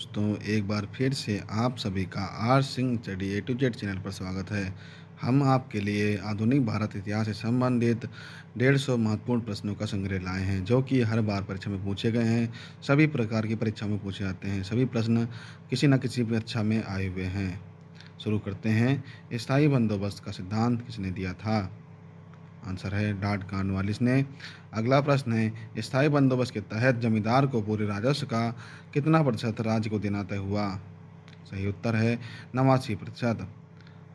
दोस्तों, एक बार फिर से आप सभी का R Singh study A to Z channel पर स्वागत है। हम आपके लिए आधुनिक भारत इतिहास से संबंधित 150 महत्वपूर्ण प्रश्नों का संग्रह लाए हैं, जो कि हर बार परीक्षा में पूछे गए हैं। सभी प्रकार की परीक्षाओं में पूछे जाते हैं। सभी प्रश्न किसी न किसी परीक्षा में आए हुए हैं। शुरू करते हैं। स्थायी बंदोबस्त का सिद्धांत किसने दिया था? आंसर है लॉर्ड कॉर्नवालिस ने। अगला प्रश्न है, स्थायी बंदोबस्त के तहत जमींदार को पूरे राजस्व का कितना प्रतिशत राज्य को देना तय हुआ? सही उत्तर है 89%।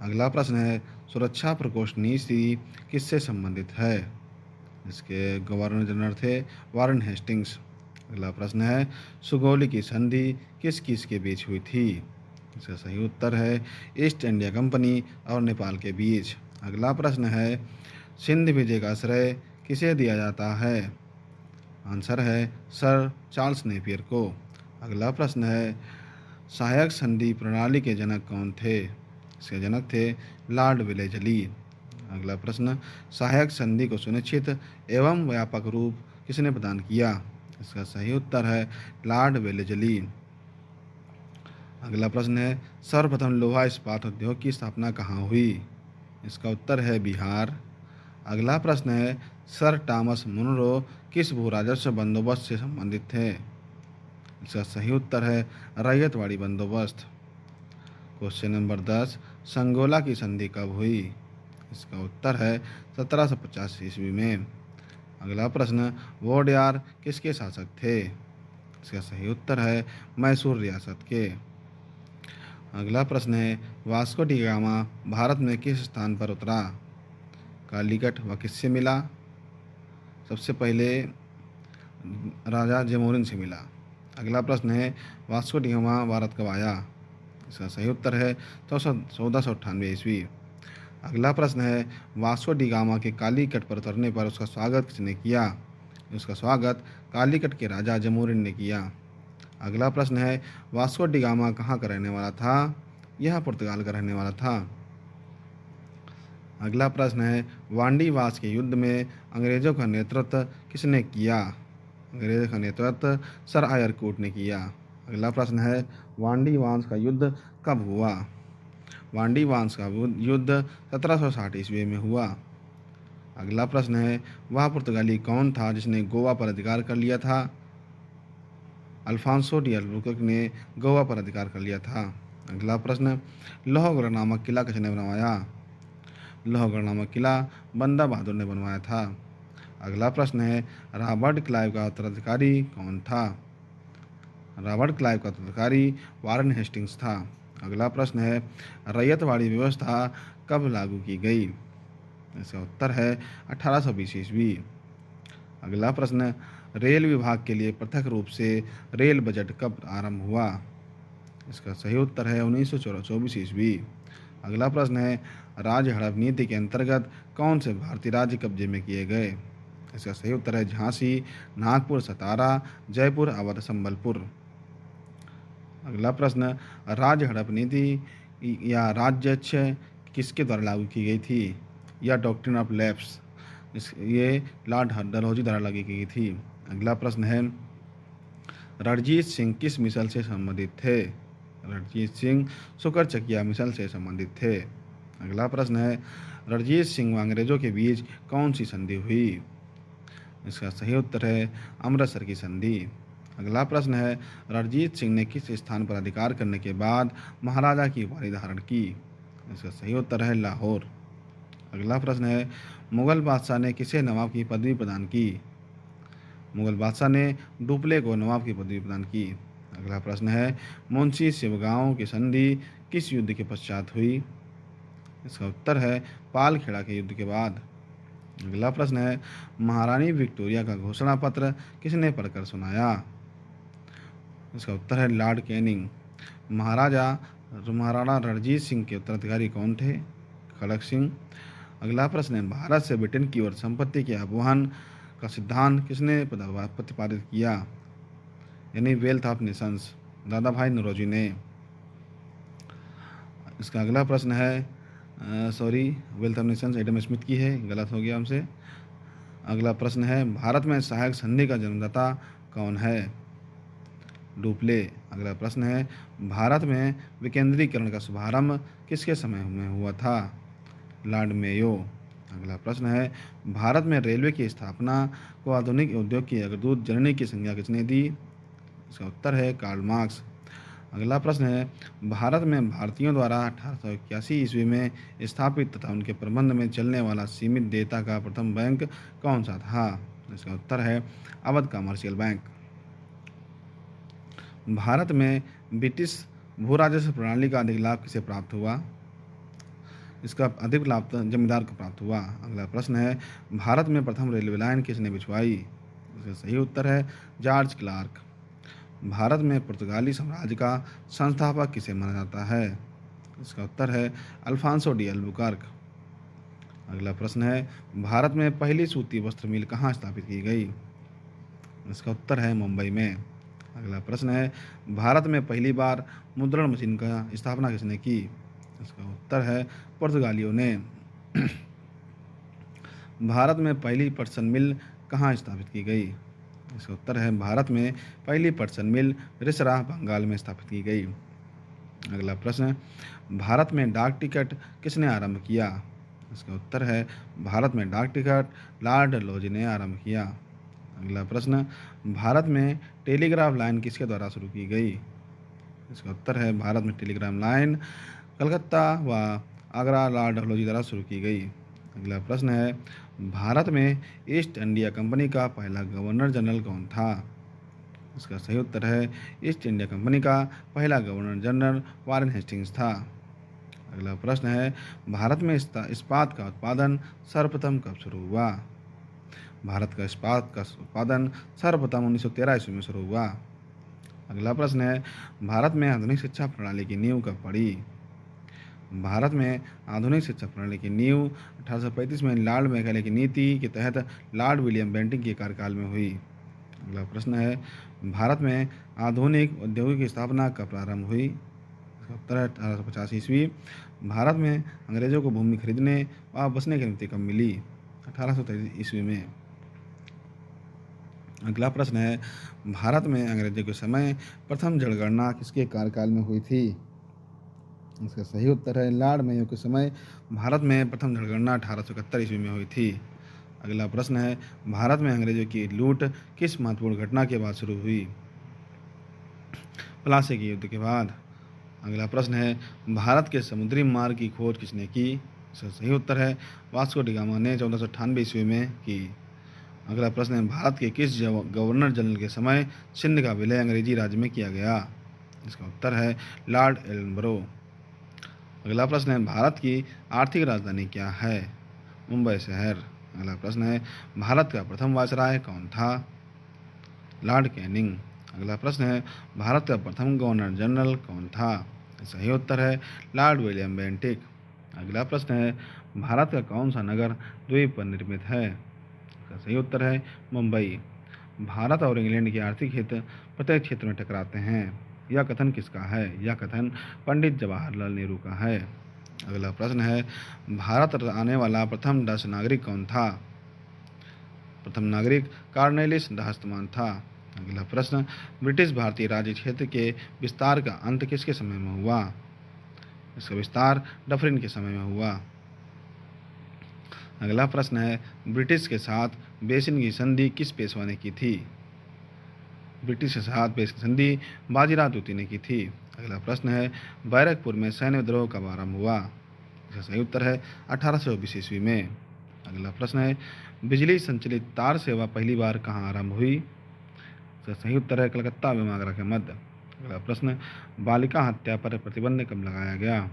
अगला प्रश्न है, सुरक्षा प्रकोष्ठ नीति किससे संबंधित है? इसके गवर्नर जनरल थे वारन हेस्टिंग्स। अगला प्रश्न है, सुगौली की संधि किस किस के बीच हुई थी? इसका सही उत्तर है ईस्ट इंडिया कंपनी और नेपाल के बीच। अगला प्रश्न है, सिंध विजय का श्रेय किसे दिया जाता है? आंसर है सर चार्ल्स नेपियर को। अगला प्रश्न है, सहायक संधि प्रणाली के जनक कौन थे? इसके जनक थे लॉर्ड वेलेजली। अगला प्रश्न, सहायक संधि को सुनिश्चित एवं व्यापक रूप किसने प्रदान किया? इसका सही उत्तर है लॉर्ड वेलेजली। अगला प्रश्न है, सर्वप्रथम लोहा इस्पात उद्योग की स्थापना कहाँ हुई? इसका उत्तर है बिहार। अगला प्रश्न है, सर टॉमस मुनरो किस भू राजस्व बंदोबस्त से संबंधित थे? इसका सही उत्तर है रैयतवाड़ी बंदोबस्त। क्वेश्चन नंबर 10, संगोला की संधि कब हुई? इसका उत्तर है 1750 ईस्वी में। अगला प्रश्न, वोडेयार किसके शासक थे? इसका सही उत्तर है मैसूर रियासत के। अगला प्रश्न है, वास्को डी गामा भारत में किस स्थान पर उतरा? कालीकट व किससे मिला? सबसे पहले राजा जमोरिन से मिला। अगला प्रश्न है, वास्को डी गामा भारत कब आया? इसका सही उत्तर है 1498 ईस्वी। अगला प्रश्न है, वास्को डी गामा के कालीकट पर उतरने पर उसका स्वागत किसने किया? उसका स्वागत कालीकट के राजा जमोरिन ने किया। अगला प्रश्न है, वास्को डी गामा कहाँ का रहने वाला था? यह पुर्तगाल का रहने वाला था। अगला प्रश्न है, वांडीवास के युद्ध में अंग्रेजों का नेतृत्व किसने किया? अंग्रेजों का नेतृत्व सर आयर कोट ने किया। अगला प्रश्न है, वांडीवास का युद्ध कब हुआ? वांडीवास का युद्ध 1760 ईस्वी में हुआ। अगला प्रश्न है, वह पुर्तगाली कौन था जिसने गोवा पर अधिकार कर लिया था? अल्फांसो डी अल्बुकर्क ने गोवा पर अधिकार कर लिया था। अगला प्रश्न, लोहगढ़ नामक किला किसने बनवाया? लोहगढ़ नामक किला बंदा बहादुर ने बनवाया था। अगला प्रश्न है, रॉबर्ट क्लाइव का उत्तराधिकारी कौन था? रॉबर्ट क्लाइव का उत्तराधिकारी वारन हेस्टिंग्स था। अगला प्रश्न है, रैयतवाड़ी व्यवस्था कब लागू की गई? इसका उत्तर है 1820 ईस्वी। अगला प्रश्न, रेल विभाग के लिए पृथक रूप से रेल बजट कब आरंभ हुआ? इसका सही उत्तर है 1924 ईस्वी। अगला प्रश्न है, राज्य हड़प नीति के अंतर्गत कौन से भारतीय राज्य कब्जे में किए गए? इसका सही उत्तर है झांसी, नागपुर, सतारा, जयपुर, अवध, संबलपुर। अगला प्रश्न, राज्य हड़प नीति या राज्यच्छ किसके द्वारा लागू की गई थी? या डॉक्ट्रिन ऑफ लैप्स, ये लॉर्ड डलहौजी द्वारा लागू की गई थी। अगला प्रश्न है, रणजीत सिंह किस मिसल से संबंधित थे? रणजीत सिंह सुकर चकिया मिसल से संबंधित थे। अगला प्रश्न है, रणजीत सिंह व अंग्रेजों के बीच कौन सी संधि हुई? इसका सही उत्तर है अमृतसर की संधि। अगला प्रश्न है, रणजीत सिंह ने किस स्थान पर अधिकार करने के बाद महाराजा की उपाधि धारण की? इसका सही उत्तर है लाहौर। अगला प्रश्न है, मुगल बादशाह ने किसे नवाब की पदवी प्रदान की? मुगल बादशाह ने डुप्ले को नवाब की पदवी प्रदान की। अगला प्रश्न है, मुंशी शिवगांव की संधि किस युद्ध के पश्चात हुई? इसका उत्तर है पालखेड़ा के युद्ध के बाद। अगला प्रश्न है, महारानी विक्टोरिया का घोषणा पत्र किसने पढ़कर सुनाया? इसका उत्तर है लॉर्ड कैनिंग। महाराणा रणजीत सिंह के उत्तराधिकारी कौन थे? खड़क सिंह। अगला प्रश्न है, भारत से ब्रिटेन की ओर संपत्ति के आह्वान का सिद्धांत किसने प्रतिपादित किया? यानी वेल्थ ऑफ नेशंस, दादा भाई नौरोजी ने। इसका अगला प्रश्न है, wealth of Nations Adam Smith की है, गलत हो गया हमसे। अगला प्रश्न है, भारत में सहायक संधि का जन्मदाता कौन है? डुप्ले। अगला प्रश्न है भारत में विकेंद्रीकरण का शुभारंभ किसके समय में हुआ था? Lord Mayo. अगला प्रश्न है भारत में रेलवे की स्थापना को आधुनिक उद्योग की अग्रदूत जननी की संज्ञा किसने दी? इसका उत्तर है कार्ल मार्क्स। अगला प्रश्न है भारत में भारतीयों द्वारा 1881 ईस्वी में स्थापित तथा उनके प्रबंध में चलने वाला सीमित देयता का प्रथम बैंक कौन सा था? इसका उत्तर है अवध कमर्शियल बैंक। भारत में ब्रिटिश भू राजस्व प्रणाली का अधिक लाभ किसे प्राप्त हुआ? इसका अधिक लाभ तो जमींदार को प्राप्त हुआ। अगला प्रश्न है भारत में प्रथम रेलवे लाइन किसने बिछवाई? इसका सही उत्तर है जॉर्ज क्लार्क। भारत में पुर्तगाली साम्राज्य का संस्थापक किसे माना जाता है? इसका उत्तर है अल्फांसो डी अल्बुकर्क। अगला प्रश्न है भारत में पहली सूती वस्त्र मिल कहाँ स्थापित की गई? इसका उत्तर है मुंबई में। अगला प्रश्न है भारत में पहली बार मुद्रण मशीन का स्थापना किसने की? इसका उत्तर है पुर्तगालियों ने। भारत में पहली पटसन मिल कहाँ स्थापित की गई? इसका उत्तर है भारत में पहली पटसन मिल रिसरा बंगाल में स्थापित की गई। अगला प्रश्न भारत में डाक टिकट किसने आरंभ किया? इसका उत्तर है भारत में डाक टिकट लॉर्ड डलहौजी ने आरंभ किया। अगला प्रश्न भारत में टेलीग्राफ लाइन किसके द्वारा शुरू की गई? इसका उत्तर है भारत में टेलीग्राफ लाइन कलकत्ता व आगरा लॉर्ड डलहौजी द्वारा शुरू की गई। अगला प्रश्न है भारत में ईस्ट इंडिया कंपनी का पहला गवर्नर जनरल कौन था? इसका सही उत्तर है ईस्ट इंडिया कंपनी का पहला गवर्नर जनरल वारेन हेस्टिंग्स था। अगला प्रश्न है भारत में इस्पात का उत्पादन सर्वप्रथम कब शुरू हुआ? भारत का इस्पात का उत्पादन सर्वप्रथम 1913 ईस्वी में शुरू हुआ। अगला प्रश्न है भारत में आधुनिक शिक्षा प्रणाली की नींव कब पड़ी? भारत में आधुनिक शिक्षा प्रणाली की नींव 1835 में लॉर्ड मैकाले की नीति के तहत लॉर्ड विलियम बेंटिंग के कार्यकाल में हुई। अगला प्रश्न है भारत में आधुनिक उद्योगों की स्थापना कब प्रारंभ हुई? इसका उत्तर है 1850 ईस्वी। भारत में अंग्रेजों को भूमि खरीदने व बसने की अनुमति कब मिली? 1833 ईस्वी में। अगला प्रश्न है भारत में अंग्रेजों के समय प्रथम जनगणना किसके कार्यकाल में हुई थी? इसका सही उत्तर है लॉर्ड मेयो के समय भारत में प्रथम जनगणना 1871 ईस्वी में हुई थी। अगला प्रश्न है भारत में अंग्रेजों की लूट किस महत्वपूर्ण घटना के बाद शुरू हुई? प्लासी के युद्ध के बाद। अगला प्रश्न है भारत के समुद्री मार्ग की खोज किसने की? इसका सही उत्तर है वास्को डी गामा ने 1498 ईस्वी में की। अगला प्रश्न है भारत के किस गवर्नर जनरल के समय सिंध का विलय अंग्रेजी राज्य में किया गया? इसका उत्तर है लॉर्ड एलनबरो। अगला प्रश्न है भारत की आर्थिक राजधानी क्या है? मुंबई शहर। अगला प्रश्न है भारत का प्रथम वायसराय कौन था? Lord Canning. अगला प्रश्न है भारत का प्रथम गवर्नर जनरल कौन था? सही उत्तर है लॉर्ड विलियम बेंटिक। अगला प्रश्न है भारत का कौन सा नगर द्वीप पर निर्मित है? इसका सही उत्तर है मुंबई। भारत और इंग्लैंड के आर्थिक हित प्रत्येक क्षेत्र में टकराते हैं। यह कथन किसका है? यह कथन पंडित जवाहरलाल नेहरू का है। अगला प्रश्न है भारत आने वाला प्रथम डच नागरिक कौन था? प्रथम नागरिक कॉर्नेलिस डहर्स्टमान था। अगला प्रश्न ब्रिटिश भारतीय राज्य क्षेत्र के विस्तार का अंत किसके समय में हुआ? इसका विस्तार डफरिन के समय में हुआ। अगला प्रश्न है ब्रिटिश के साथ बेसिन की संधि किस पेशवा ने की थी? ब्रिटिश के साथ बेसिन की संधि बाजीराव द्वितीय ने की थी। अगला प्रश्न है बैरकपुर में सैन्य विद्रोह कब आरंभ हुआ? इसका सही उत्तर है 1820 ईस्वी में। अगला प्रश्न है बिजली संचालित तार सेवा पहली बार कहाँ आरंभ हुई? इसका सही उत्तर है कलकत्ता एवं आगरा के मध्य। अगला प्रश्न बालिका हत्या पर प्रतिबंध कब लगाया गया?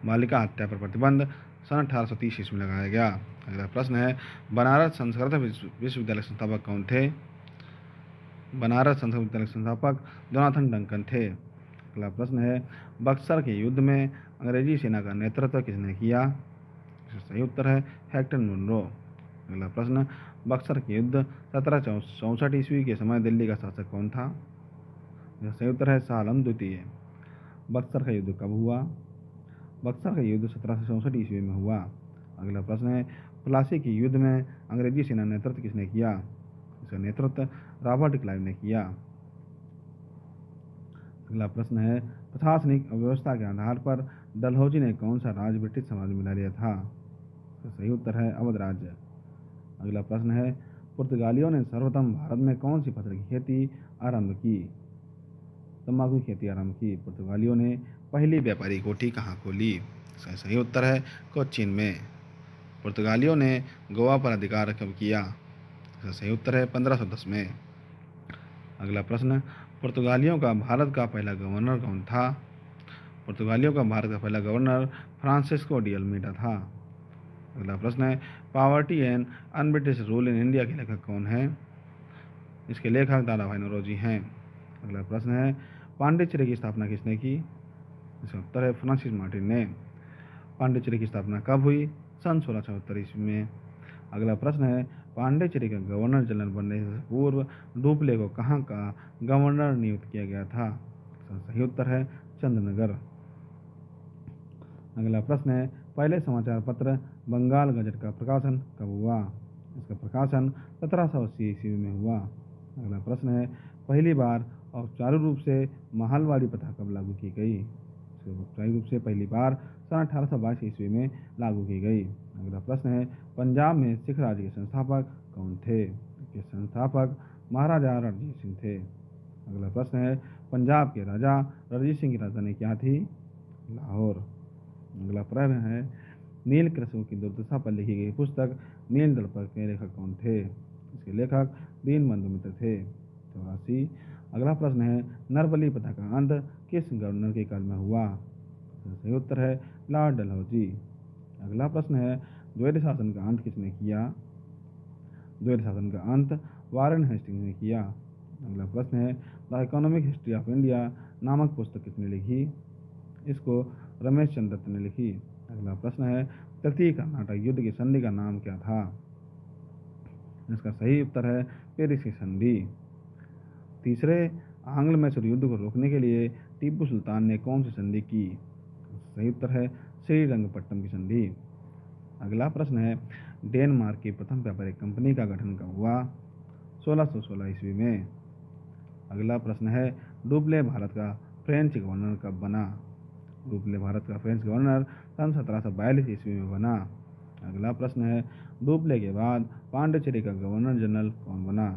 बालिका हत्या पर प्रतिबंध सन 1830 ईस्वी में लगाया गया। अगला प्रश्न है बनारस संस्कृत विश्वविद्यालय संस्थापक कौन थे? बनारस संस्कृत विद्यालय संस्थापक जोनाथन डंकन थे। अगला प्रश्न है बक्सर के युद्ध में अंग्रेजी सेना का नेतृत्व किसने किया? इसका सही उत्तर है हैक्टन मुनरो। अगला प्रश्न बक्सर के युद्ध 1764 ईस्वी के समय दिल्ली का शासक कौन था? इसका सही उत्तर है शाह आलम द्वितीय। बक्सर का युद्ध कब हुआ? बक्सर का युद्ध 1764 ईस्वी में हुआ। अगला प्रश्न है प्लासी के युद्ध में अंग्रेजी सेना नेतृत्व किसने किया? इसका नेतृत्व रॉबर्ट क्लाइव ने किया। अगला प्रश्न है प्रशासनिक अव्यवस्था के आधार पर डलहौजी ने कौन सा राज्य ब्रिटिश साम्राज्य में मिला लिया था? तो सही उत्तर है अवध राज्य। अगला प्रश्न है पुर्तगालियों ने सर्वप्रथम भारत में कौन सी फसल की खेती आरंभ की? तंबाकू की खेती आरंभ की। पुर्तगालियों ने पहली व्यापारी कोठी कहाँ खोली? इसका सही उत्तर है कोच्चिन में। पुर्तगालियों ने गोवा पर अधिकार कब किया? इसका सही उत्तर है 1510 में। अगला प्रश्न पुर्तगालियों का भारत का पहला गवर्नर कौन था? पुर्तगालियों का भारत का पहला गवर्नर फ्रांसिस्को डी अल्मीडा था। अगला प्रश्न है poverty and un-British rule in India के लेखक कौन है? इसके लेखक दादा भाई नौरोजी हैं। अगला प्रश्न है पांडिचेरी की स्थापना किसने की? इसका उत्तर है फ्रांसिस मार्टिन ने। पांडिचेरी की स्थापना कब हुई? सन 1674 ईस्वी में। अगला प्रश्न है पांडिचेरी का गवर्नर जनरल बनने से पूर्व डुप्ले को कहाँ का गवर्नर नियुक्त किया गया था? इसका सही उत्तर है चंद्रनगर। अगला प्रश्न है पहले समाचार पत्र बंगाल गजट का प्रकाशन कब हुआ? इसका प्रकाशन 1780 ईस्वी में हुआ। अगला प्रश्न है पहली बार औपचारिक रूप से महलवाड़ी प्रथा कब लागू की गई? औपचारिक रूप से पहली बार सन 1822 ईस्वी में लागू की गई। अगला प्रश्न है पंजाब में सिख राज्य के संस्थापक कौन थे? इसके संस्थापक महाराजा रणजीत सिंह थे। अगला प्रश्न है पंजाब के राजा रणजीत सिंह की राजधानी क्या थी? लाहौर। अगला प्रश्न है नील कृष्ण की दुर्दशा पर लिखी गई पुस्तक नील दर्पण के लेखक कौन थे? इसके लेखक दीनबंधु मित्र थे। 84। अगला प्रश्न है नरबली प्रथा का अंत किस गवर्नर के काल में हुआ? सही उत्तर है लॉर्ड डलहौजी। अगला प्रश्न है द्वैध शासन का अंत किसने किया? द्वैध शासन का अंत वारेन हेस्टिंग्स ने किया। अगला प्रश्न है the economic history of India नामक पुस्तक किसने लिखी? इसको रमेश चंद्र दत्त ने लिखी। अगला प्रश्न है तृतीय कर्नाटक युद्ध की संधि का नाम क्या था? इसका सही उत्तर है पेरिस की संधि। तीसरे आंग्ल मैसूर युद्ध को रोकने के लिए टीपू सुल्तान ने कौन सी संधि की? सही उत्तर है श्रीरंगपट्टम की संधि। अगला प्रश्न है डेनमार्क की प्रथम व्यापारिक कंपनी का गठन कब हुआ? 1616 ईस्वी में। अगला प्रश्न है डुप्ले भारत का फ्रेंच गवर्नर कब बना? डुप्ले भारत का फ्रेंच गवर्नर सन 1742 ईस्वी में बना। अगला प्रश्न है डुप्ले के बाद पांडिचेरी का गवर्नर जनरल कौन बना?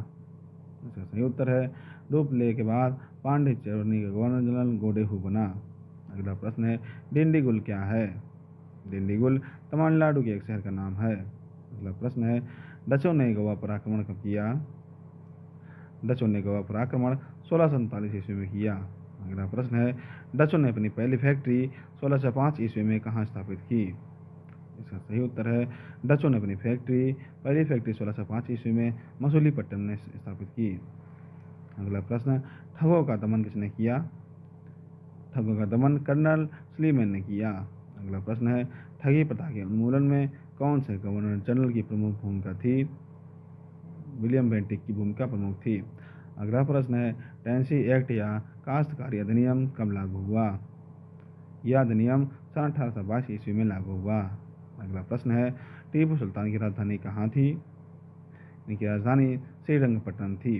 इसका सही उत्तर है डुप्ले के बाद पांडिचेरी का गवर्नर जनरल गोडेहू बना। अगला प्रश्न है डिंडीगुल क्या है? डिंडीगुल तमिलनाडु के एक शहर का नाम है। अगला प्रश्न है डचों ने गोवा पर आक्रमण कब किया? डचों ने गोवा पर आक्रमण 1647 ईस्वी में किया। अगला प्रश्न है डचों ने अपनी पहली फैक्ट्री 1605 ईस्वी में कहाँ स्थापित की? इसका सही उत्तर है डचों ने अपनी पहली फैक्ट्री 1605 ईस्वी में मसूलीपट्टनम में स्थापित की। अगला प्रश्न ठगों का दमन किसने किया? ठगों का दमन कर्नल स्लीमैन ने किया। अगला प्रश्न है ठगी प्रथा के उन्मूलन में कौन से गवर्नर जनरल की प्रमुख भूमिका थी? विलियम बेंटिक की भूमिका प्रमुख थी। अगला प्रश्न है टेनेसी एक्ट या काश्तकारी अधिनियम कब लागू हुआ? यह अधिनियम सन 1822 ईस्वी में लागू हुआ। अगला प्रश्न है टीपू सुल्तान की राजधानी कहाँ थी? इनकी राजधानी श्रीरंगपट्टनम थी।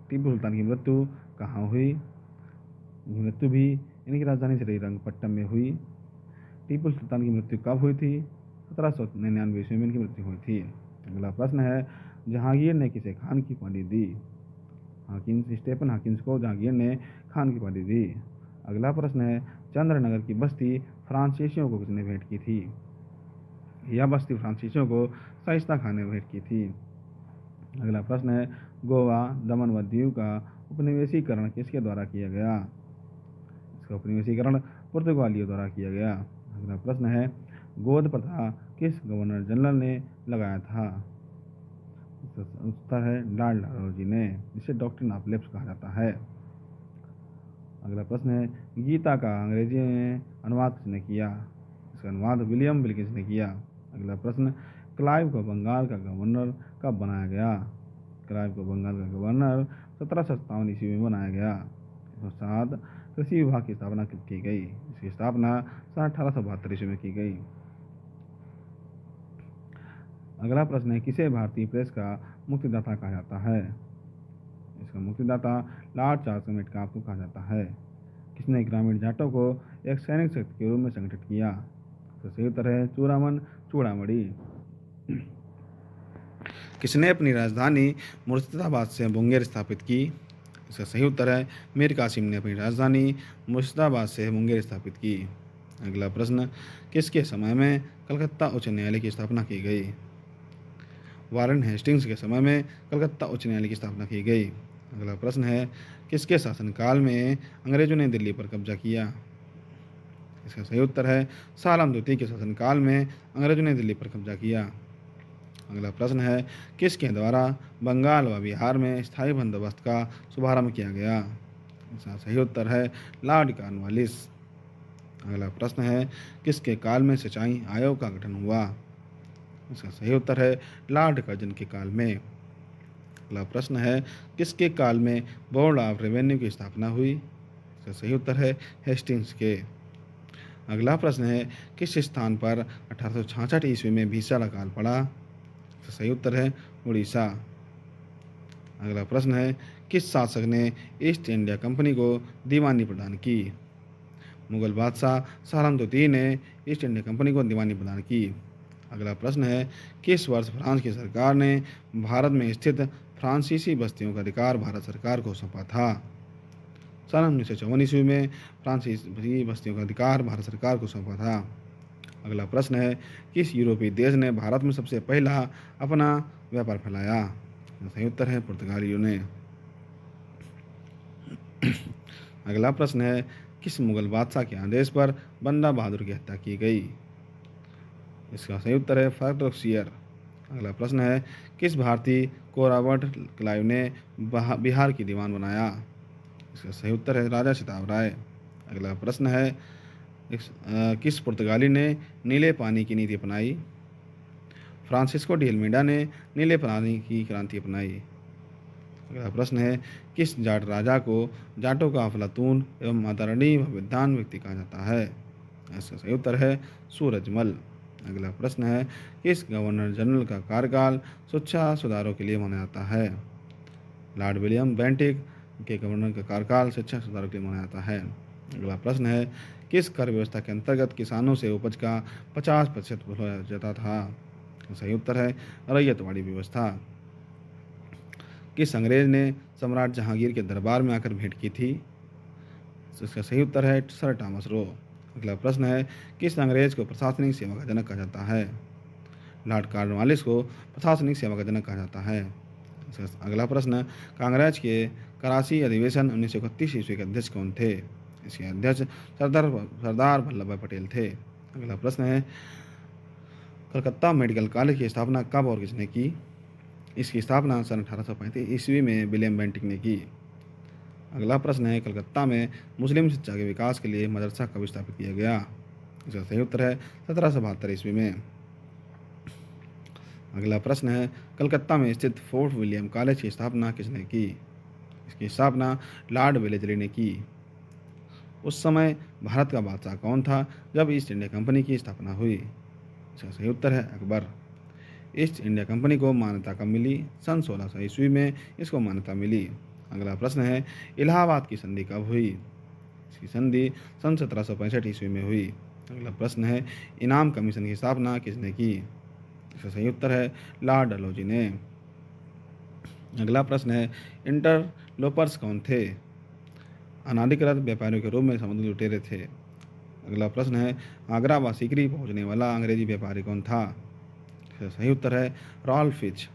टीपू सुल्तान की मृत्यु कहाँ हुई? मृत्यु भी इनकी राजधानी श्रीरंगपट्टनम में हुई। टीपू सुल्तान की मृत्यु कब हुई थी? 1799 ईस्वी में इनकी मृत्यु हुई थी। अगला प्रश्न है जहांगीर ने किसे खान की उपाधि दी? स्टेफन हॉकिंस को जहांगीर ने खान की उपाधि दी। अगला प्रश्न है चंद्रनगर की बस्ती फ्रांसीसियों को किसने भेंट की थी? यह बस्ती फ्रांसीसियों को शाइस्ता खान ने भेंट की थी। अगला प्रश्न है गोवा, दमन व दीव का उपनिवेशीकरण किसके द्वारा किया गया? इसका उपनिवेशीकरण पुर्तगालियों द्वारा किया गया। अगला प्रश्न है गोद प्रथा किस गवर्नर जनरल ने लगाया था? उत्तर है लॉर्ड डलहौजी ने, जिसे डॉक्ट्रिन ऑफ लैप्स कहा जाता है। अगला प्रश्न है गीता का अंग्रेजी में अनुवाद किसने किया? इसका अनुवाद विलियम विल्किंस ने किया। अगला प्रश्न क्लाइव को बंगाल का गवर्नर कब बनाया गया? क्लाइव को बंगाल का गवर्नर 1757 ईस्वी में बनाया गया। साथ कृषि विभाग की स्थापना कब की गई? इसकी स्थापना सन 1872 ईस्वी में की गई। अगला प्रश्न है किसे भारतीय प्रेस का मुक्तिदाता कहा जाता है? इसका मुक्तिदाता लॉर्ड चार्ल्स मेटकाफ को कहा जाता है। किसने ग्रामीण जाटों को एक सैनिक शक्ति के रूप में संगठित किया? तो सही उत्तर है चूड़ामन चूड़ामणि। किसने अपनी राजधानी मुर्शिदाबाद से मुंगेर स्थापित की? इसका सही उत्तर है मीर कासिम ने अपनी राजधानी मुर्शिदाबाद से मुंगेर स्थापित की। अगला प्रश्न, किसके समय में कलकत्ता उच्च न्यायालय की स्थापना की गई? वारेन हेस्टिंग्स के समय में कलकत्ता उच्च न्यायालय की स्थापना की गई। अगला प्रश्न है, किसके शासनकाल में अंग्रेजों ने दिल्ली पर कब्जा किया? इसका सही उत्तर है सालाम द्वितीय के शासनकाल में अंग्रेजों ने दिल्ली पर कब्जा किया। अगला प्रश्न है, किसके द्वारा बंगाल व बिहार में स्थायी बंदोबस्त का शुभारंभ किया गया? इसका सही उत्तर है लॉर्ड कॉर्नवालिस। अगला प्रश्न है, किसके काल में सिंचाई आयोग का गठन हुआ? इसका सही उत्तर है लॉर्ड कर्जन के काल में। अगला प्रश्न है, किसके काल में बोर्ड ऑफ रेवेन्यू की स्थापना हुई? इसका सही उत्तर है हेस्टिंग्स के। अगला प्रश्न है, किस स्थान पर 1866 ईस्वी में भीषण अकाल पड़ा? इसका सही उत्तर है उड़ीसा। अगला प्रश्न है, किस शासक ने ईस्ट इंडिया कंपनी को दीवानी प्रदान की? मुगल बादशाह सालाम द्वितीय ने ईस्ट इंडिया कंपनी को दीवानी प्रदान की। अगला प्रश्न है, किस वर्ष फ्रांस की सरकार ने भारत में स्थित फ्रांसीसी बस्तियों का अधिकार भारत सरकार को सौंपा था? सन 1954 ईस्वी में फ्रांसीसी बस्तियों का अधिकार भारत सरकार को सौंपा था। अगला प्रश्न है, किस यूरोपीय देश ने भारत में सबसे पहला अपना व्यापार फैलाया? सही उत्तर है पुर्तगालियों ने। अगला प्रश्न है, किस मुगल बादशाह के आदेश पर बंदा बहादुर की हत्या की गई? इसका सही उत्तर है फर्रुखसियर। अगला प्रश्न है, किस भारतीय को रॉबर्ट क्लाइव ने बिहार की दीवान बनाया? इसका सही उत्तर है राजा सिताब राय। अगला प्रश्न है, किस पुर्तगाली ने नीले पानी की नीति अपनाई? फ्रांसिस्को डी अल्मीडा ने नीले पानी की क्रांति अपनाई। अगला प्रश्न है, किस जाट राजा को जाटों का अफलातून एवं आदरणीय व विद्वान व्यक्ति कहा जाता है? इसका सही उत्तर है सूरजमल। अगला प्रश्न है, किस गवर्नर जनरल का कार्यकाल शिक्षा सुधारों के लिए माना जाता है? लॉर्ड विलियम बेंटिक के गवर्नर का कार्यकाल शिक्षा सुधारों के लिए माना जाता है। अगला प्रश्न है, किस कर व्यवस्था के अंतर्गत किसानों से उपज का 50% वसूला जाता था? सही उत्तर है रैयतवाड़ी व्यवस्था। किस अंग्रेज ने सम्राट जहांगीर के दरबार में आकर भेंट की थी? इसका सही उत्तर है सर थॉमस रो। अगला प्रश्न है, किस अंग्रेज को प्रशासनिक सेवा का जनक कहा जाता है? लॉर्ड कॉर्नवालिस को प्रशासनिक सेवा का जनक कहा जाता है। अगला प्रश्न, कांग्रेस के कराची अधिवेशन 1931 ईस्वी के अध्यक्ष कौन थे? इसके अध्यक्ष सरदार वल्लभ भाई पटेल थे। अगला प्रश्न है, कलकत्ता मेडिकल कॉलेज की स्थापना कब और किसने की? इसकी स्थापना सन 1835 ईस्वी में विलियम बेंटिक ने की। अगला प्रश्न है, कलकत्ता में मुस्लिम शिक्षा के विकास के लिए मदरसा कब स्थापित किया गया? इसका सही उत्तर है 1772 ईस्वी में। अगला प्रश्न है, कलकत्ता में स्थित फोर्ट विलियम कॉलेज की स्थापना किसने की? इसकी स्थापना लॉर्ड वेलेस्ली ने की। उस समय भारत का बादशाह कौन था जब ईस्ट इंडिया कंपनी की स्थापना हुई? इसका सही उत्तर है अकबर। ईस्ट इंडिया कंपनी को मान्यता कब मिली? सन 1600 ईस्वी में इसको मान्यता मिली। अगला प्रश्न है, इलाहाबाद की संधि कब हुई? इसकी संधि सन 1765 ईस्वी में हुई। अगला प्रश्न है, इनाम कमीशन की स्थापना किसने की? इसका सही उत्तर है लॉर्ड डलहौजी ने। अगला प्रश्न है, इंटरलोपर्स कौन थे? अनाधिकृत व्यापारियों के रूप में समुद्री लुटेरे थे। अगला प्रश्न है, आगरा व सीकरी पहुंचने वाला अंग्रेजी व्यापारी कौन था? सही उत्तर है रॉल्फ फिच।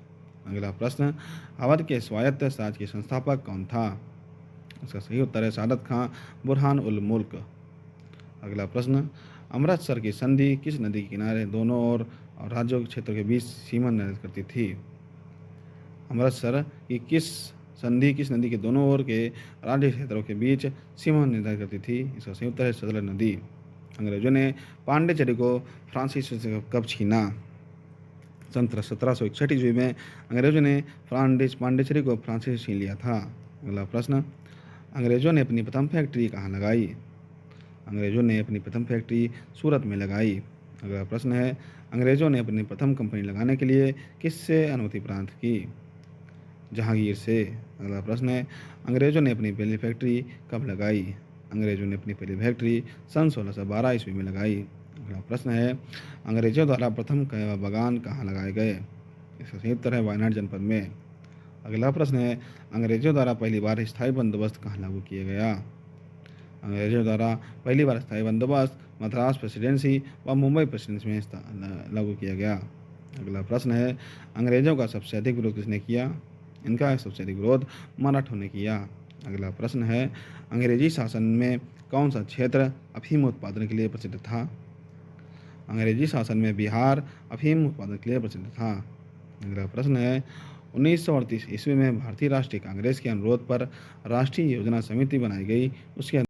अगला प्रश्न, अवध के स्वायत्त राज्य के संस्थापक कौन था? इसका सही उत्तर है सादत खां बुरहान उल मुल्क। अगला प्रश्न, अमृतसर की संधि किस नदी के किनारे दोनों ओर और राज्यों के क्षेत्रों के बीच सीमा निर्धारित करती थी? अमृतसर की संधि किस नदी के दोनों ओर के राज्य क्षेत्रों के बीच सीमा निर्धारित करती थी? इसका सही उत्तर है सतलज नदी। अंग्रेजों ने पांडिचेरी को फ्रांसीसियों से कब छीना? सन 1761 ईस्वी में अंग्रेजों ने पांडिचेरी को फ्रांसीसी छीन लिया था। अगला प्रश्न, अंग्रेजों ने अपनी प्रथम फैक्ट्री कहाँ लगाई? अंग्रेजों ने अपनी प्रथम फैक्ट्री सूरत में लगाई। अगला प्रश्न है, अंग्रेजों ने अपनी प्रथम कंपनी लगाने के लिए किससे अनुमति प्राप्त की? जहांगीर से। अगला प्रश्न है, अंग्रेजों ने अपनी पहली फैक्ट्री कब लगाई? अंग्रेजों ने अपनी पहली फैक्ट्री सन 1612 ईस्वी में लगाई। अगला प्रश्न है, अंग्रेजों द्वारा प्रथम कहवा बागान कहाँ लगाए गए? इसका सही उत्तर है वायनाड जनपद में। अगला प्रश्न है, अंग्रेजों द्वारा पहली बार स्थायी बंदोबस्त कहाँ लागू किया गया? अंग्रेजों द्वारा पहली बार स्थायी बंदोबस्त मद्रास प्रेसिडेंसी व मुंबई प्रेसिडेंसी में लागू किया गया। अगला प्रश्न है, अंग्रेजों का सबसे अधिक विरोध किसने किया? इनका सबसे अधिक विरोध मराठों ने किया। अगला प्रश्न है, अंग्रेजी शासन में कौन सा क्षेत्र अफीम उत्पादन के लिए प्रसिद्ध था? अंग्रेजी शासन में बिहार अफीम उत्पादन के लिए प्रसिद्ध था। अगला प्रश्न है, 1938 ईस्वी में भारतीय राष्ट्रीय कांग्रेस के अनुरोध पर राष्ट्रीय योजना समिति बनाई गई, उसके